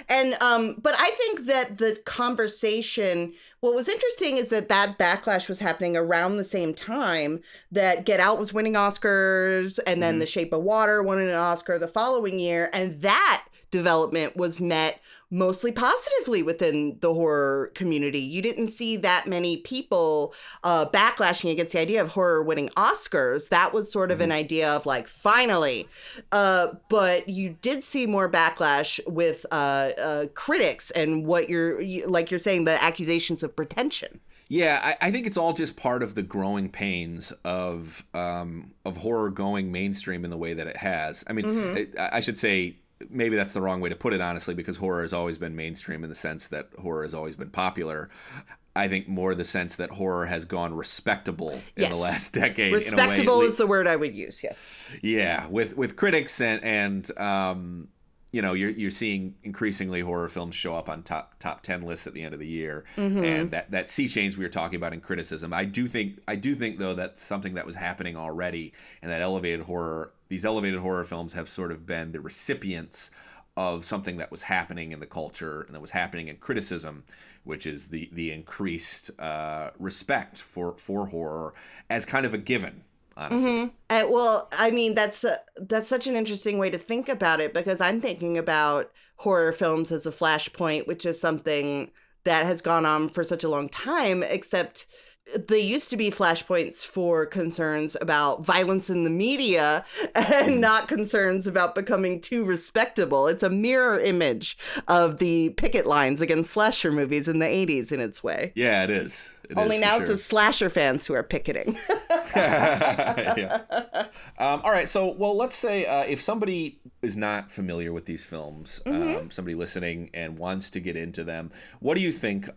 And but I think that the conversation, what was interesting is that Backlash was happening around the same time that Get Out was winning Oscars, and then The Shape of Water won an Oscar the following year, and that development was met mostly positively within the horror community. You didn't see that many people backlashing against the idea of horror winning Oscars. That was sort of an idea of like, finally. But you did see more backlash with critics and what you're saying, the accusations of pretension. Yeah, I think it's all just part of the growing pains of horror going mainstream in the way that it has. I mean, I should say, maybe that's the wrong way to put it, honestly, because horror has always been mainstream in the sense that horror has always been popular. I think more the sense that horror has gone respectable in the last decade. Respectable is the word I would use, yes. Yeah, with critics and you know, you're seeing increasingly horror films show up on top 10 lists at the end of the year, and that sea change we were talking about in criticism. I do think though that's something that was happening already, and that these elevated horror films have sort of been the recipients of something that was happening in the culture and that was happening in criticism, which is the increased respect for horror as kind of a given. Honestly. Well, I mean, that's such an interesting way to think about it, because I'm thinking about horror films as a flashpoint, which is something that has gone on for such a long time, except they used to be flashpoints for concerns about violence in the media and not concerns about becoming too respectable. It's a mirror image of the picket lines against slasher movies in the 80s in its way. Yeah, it is. Only now it's the slasher fans who are picketing. Yeah. All right. So, well, let's say if somebody is not familiar with these films, somebody listening and wants to get into them, what do you think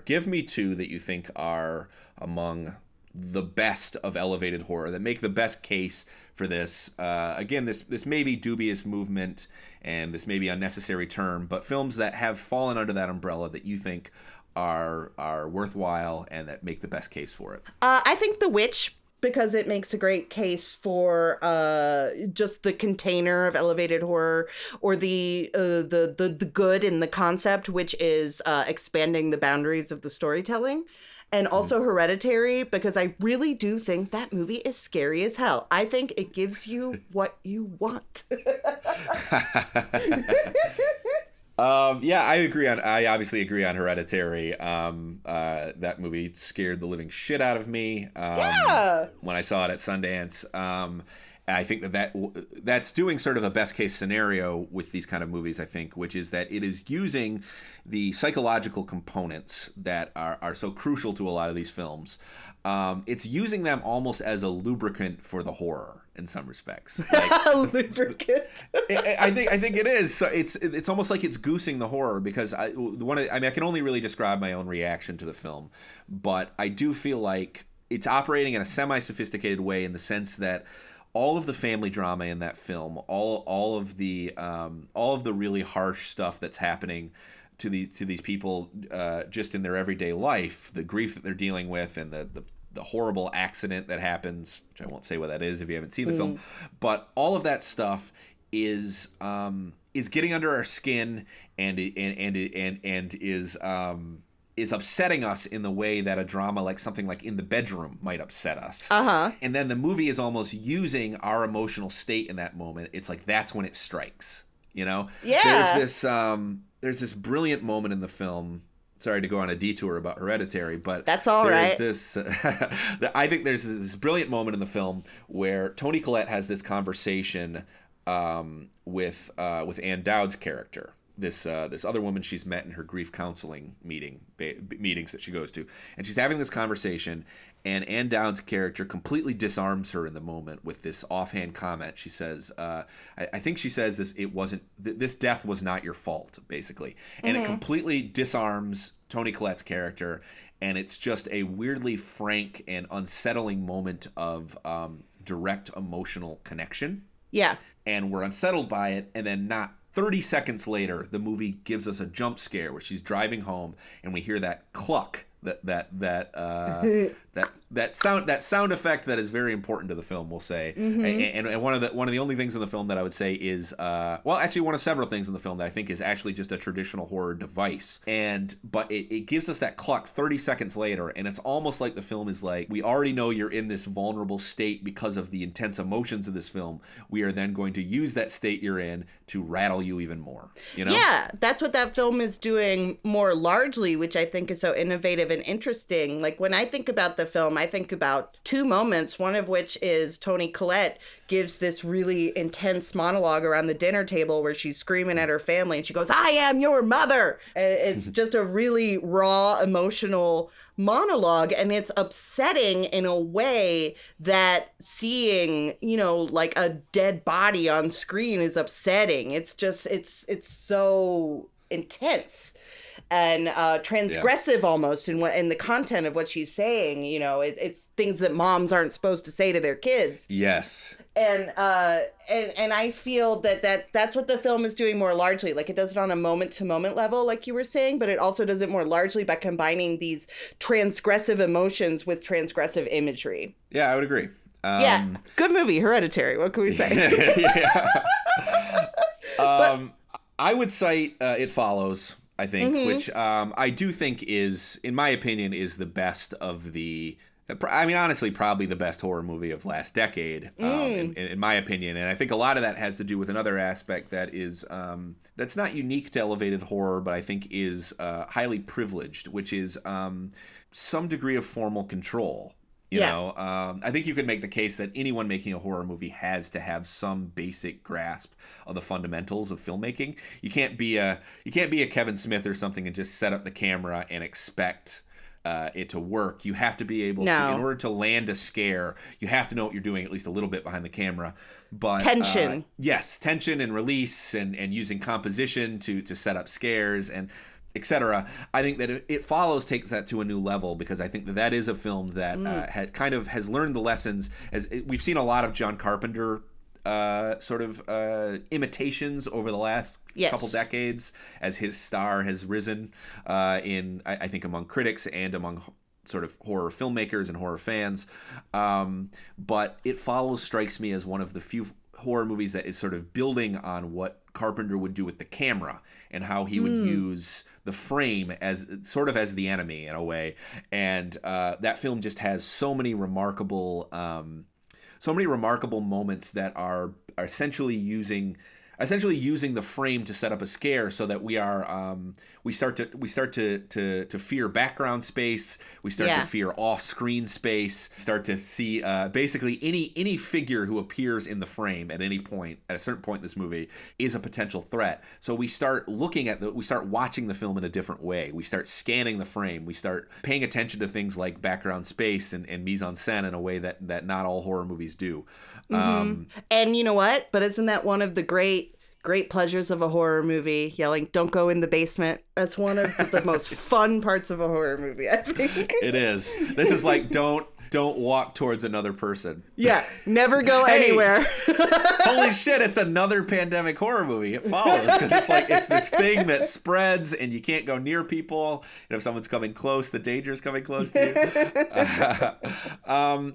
give me two that you think are among the best of elevated horror, that make the best case for this? Again, this may be dubious movement and this may be unnecessary term, but films that have fallen under that umbrella that you think are worthwhile and that make the best case for it. I think The Witch, because it makes a great case for just the container of elevated horror, or the good in the concept, which is expanding the boundaries of the storytelling. And also Hereditary, because I really do think that movie is scary as hell. I think it gives you what you want. Yeah, I obviously agree on Hereditary. That movie scared the living shit out of me when I saw it at Sundance. I think that's doing sort of a best case scenario with these kind of movies, I think, which is that it is using the psychological components that are so crucial to a lot of these films. It's using them almost as a lubricant for the horror in some respects. Like, lubricant. I think it is. So it's almost like it's goosing the horror, because I can only really describe my own reaction to the film, but I do feel like it's operating in a semi-sophisticated way in the sense that all of the family drama in that film, all of the really harsh stuff that's happening to these people just in their everyday life, the grief that they're dealing with, and the horrible accident that happens, which I won't say what that is if you haven't seen the film, but all of that stuff is getting under our skin and is upsetting us in the way that a drama like something like In the Bedroom might upset us. And then the movie is almost using our emotional state in that moment. It's like that's when it strikes, you know? Yeah. There's this brilliant moment in the film. Sorry to go on a detour about Hereditary, but that's all right. I think there's this brilliant moment in the film where Toni Collette has this conversation with Ann Dowd's character. this other woman she's met in her grief counseling meetings that she goes to, and she's having this conversation, and Ann Dowd's character completely disarms her in the moment with this offhand comment. She says, I think she says this death was not your fault, basically, and it completely disarms Toni Collette's character, and it's just a weirdly frank and unsettling moment of direct emotional connection. Yeah. And we're unsettled by it, and then not 30 seconds later, the movie gives us a jump scare where she's driving home, and we hear that cluck, that sound effect that is very important to the film, we'll say. And one of the only things in the film that I would say is actually one of several things in the film that I think is actually just a traditional horror device. But it gives us that cluck 30 seconds later, and it's almost like the film is like, we already know you're in this vulnerable state because of the intense emotions of this film. We are then going to use that state you're in to rattle you even more. You know? Yeah, that's what that film is doing more largely, which I think is so innovative and interesting. Like, when I think about the film, I think about two moments, one of which is Toni Collette gives this really intense monologue around the dinner table where she's screaming at her family, and she goes, "I am your mother." And it's just a really raw, emotional monologue, and it's upsetting in a way that seeing, like a dead body on screen is upsetting. It's just, it's so intense and transgressive almost in the content of what she's saying. It's things that moms aren't supposed to say to their kids. Yes. And I feel that's what the film is doing more largely. Like, it does it on a moment-to-moment level, like you were saying, but it also does it more largely by combining these transgressive emotions with transgressive imagery. Yeah, I would agree. Yeah, good movie, Hereditary. What can we say? I would cite It Follows, I think, which I do think is, in my opinion, is the best of the... I mean, honestly, probably the best horror movie of last decade, in my opinion. And I think a lot of that has to do with another aspect that is that's not unique to elevated horror, but I think is highly privileged, which is some degree of formal control. You know, I think you could make the case that anyone making a horror movie has to have some basic grasp of the fundamentals of filmmaking. You can't be a Kevin Smith or something and just set up the camera and expect it to work. You have to be able to, in order to land a scare, you have to know what you're doing at least a little bit behind the camera. But tension. Yes, tension and release and using composition to set up scares and etc. I think that It Follows takes that to a new level, because I think that is a film that has learned the lessons. As we've seen a lot of John Carpenter imitations over the last couple decades as his star has risen I think among critics and among sort of horror filmmakers and horror fans. But It Follows strikes me as one of the few horror movies that is sort of building on what Carpenter would do with the camera and how he would use the frame as sort of as the enemy in a way. And that film just has so many remarkable moments that are essentially using the frame to set up a scare, so that we start to fear background space, we start to fear off-screen space, start to see basically any figure who appears in the frame at a certain point in this movie is a potential threat. So we start watching the film in a different way. We start scanning the frame. We start paying attention to things like background space and mise-en-scène in a way that not all horror movies do. And you know what? But isn't that one of the great pleasures of a horror movie? Yelling, "Don't go in the basement." That's one of the most fun parts of a horror movie, I think. It is. This is like, don't walk towards another person. Yeah, never go anywhere. Holy shit, it's another pandemic horror movie. It Follows, because it's this thing that spreads and you can't go near people. And if someone's coming close, the danger is coming close to you.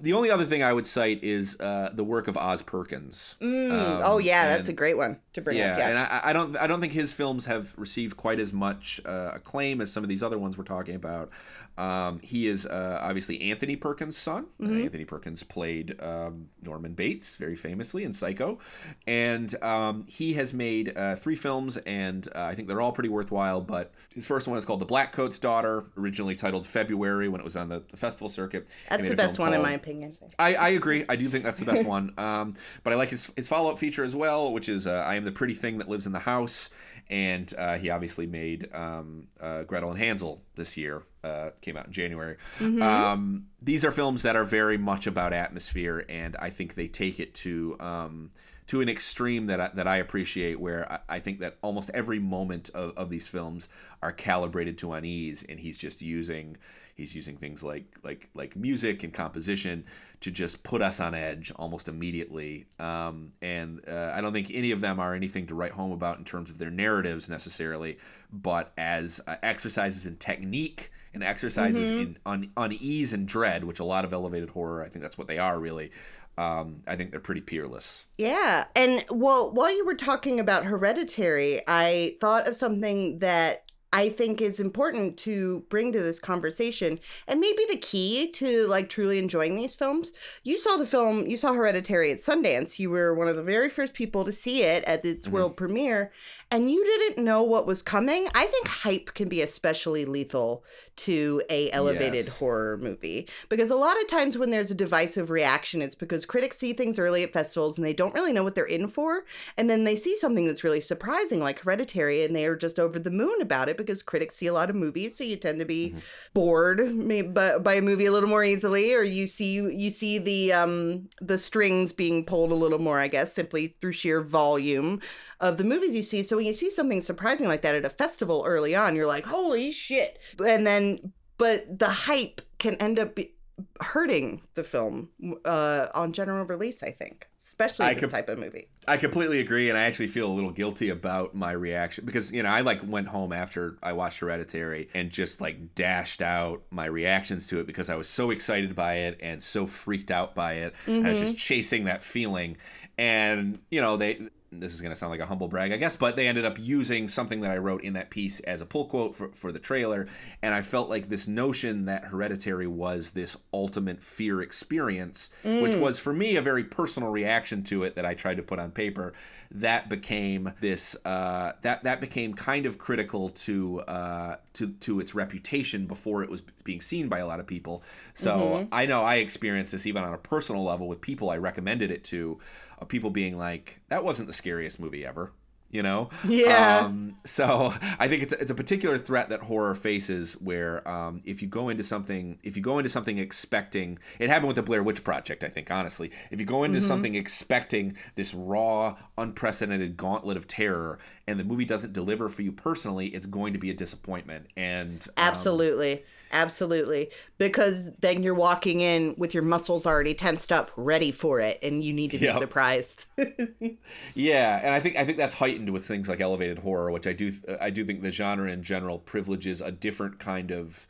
The only other thing I would cite is the work of Oz Perkins. That's a great one to bring up. Yeah, and I don't think his films have received quite as much acclaim as some of these other ones we're talking about. He is obviously Anthony Perkins' son. Anthony Perkins played Norman Bates very famously in Psycho. And he has made 3 films, and I think they're all pretty worthwhile. But his first one is called The Blackcoat's Daughter, originally titled February when it was on the festival circuit. That's the best one in my opinion. I agree. I do think that's the best one. But I like his follow-up feature as well, which is I Am the Pretty Thing That Lives in the House. And he obviously made Gretel and Hansel this year. Came out in January. These are films that are very much about atmosphere, and I think they take it to an extreme that I appreciate, where I think that almost every moment of these films are calibrated to unease, and he's using things like music and composition to just put us on edge almost immediately. And I don't think any of them are anything to write home about in terms of their narratives necessarily, but as exercises in technique and exercises in unease and dread, which a lot of elevated horror, I think that's what they are really. I think they're pretty peerless. Yeah. And while you were talking about Hereditary, I thought of something that I think is important to bring to this conversation, and maybe the key to like truly enjoying these films. You saw Hereditary at Sundance. You were one of the very first people to see it at its world premiere, and you didn't know what was coming. I think hype can be especially lethal to a elevated horror movie, because a lot of times when there's a divisive reaction, it's because critics see things early at festivals and they don't really know what they're in for, and then they see something that's really surprising like Hereditary and they are just over the moon about it, because critics see a lot of movies, so you tend to be bored by a movie a little more easily, or you see the strings being pulled a little more, I guess, simply through sheer volume of the movies you see. So when you see something surprising like that at a festival early on, you're like, holy shit. But the hype can end up hurting the film on general release, I think, especially this type of movie. I completely agree, and I actually feel a little guilty about my reaction, because I went home after I watched Hereditary and just like dashed out my reactions to it because I was so excited by it and so freaked out by it. I was just chasing that feeling, and this is going to sound like a humble brag, I guess, but they ended up using something that I wrote in that piece as a pull quote for the trailer. And I felt like this notion that Hereditary was this ultimate fear experience, which was for me a very personal reaction to it that I tried to put on paper, that became this, that became kind of critical to its reputation before it was being seen by a lot of people. So I know I experienced this even on a personal level with people I recommended it to, people being like, that wasn't the scariest movie ever, Yeah. So I think it's a particular threat that horror faces, where if you go into something expecting, it happened with the Blair Witch Project, I think, honestly. If you go into something expecting this raw, unprecedented gauntlet of terror, and the movie doesn't deliver for you personally, it's going to be a disappointment. And Absolutely. Because then you're walking in with your muscles already tensed up, ready for it, and you need to be surprised. Yeah, and I think that's heightened with things like elevated horror, which I do think the genre in general privileges a different kind of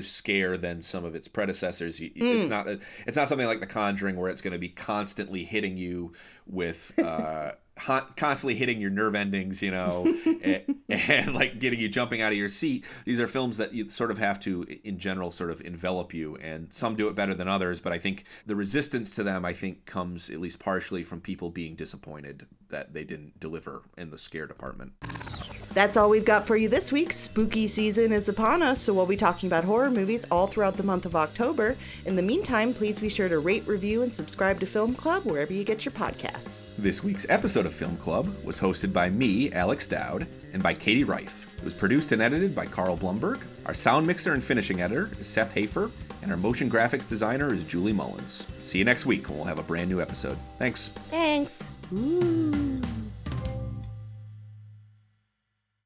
scare than some of its predecessors. It's not something like The Conjuring, where it's going to be constantly hitting you with constantly hitting your nerve endings, and like getting you jumping out of your seat. These are films that you sort of have to, in general, sort of envelop you, and some do it better than others, but I think the resistance to them, comes at least partially from people being disappointed that they didn't deliver in the scare department. That's all we've got for you this week. Spooky season is upon us, so we'll be talking about horror movies all throughout the month of October. In the meantime, please be sure to rate, review, and subscribe to Film Club wherever you get your podcasts. This week's episode of Film Club was hosted by me, Alex Dowd, and by Katie Rife. It was produced and edited by Carl Blumberg. Our sound mixer and finishing editor is Seth Hafer, and our motion graphics designer is Julie Mullins. See you next week when we'll have a brand new episode. Thanks. Ooh.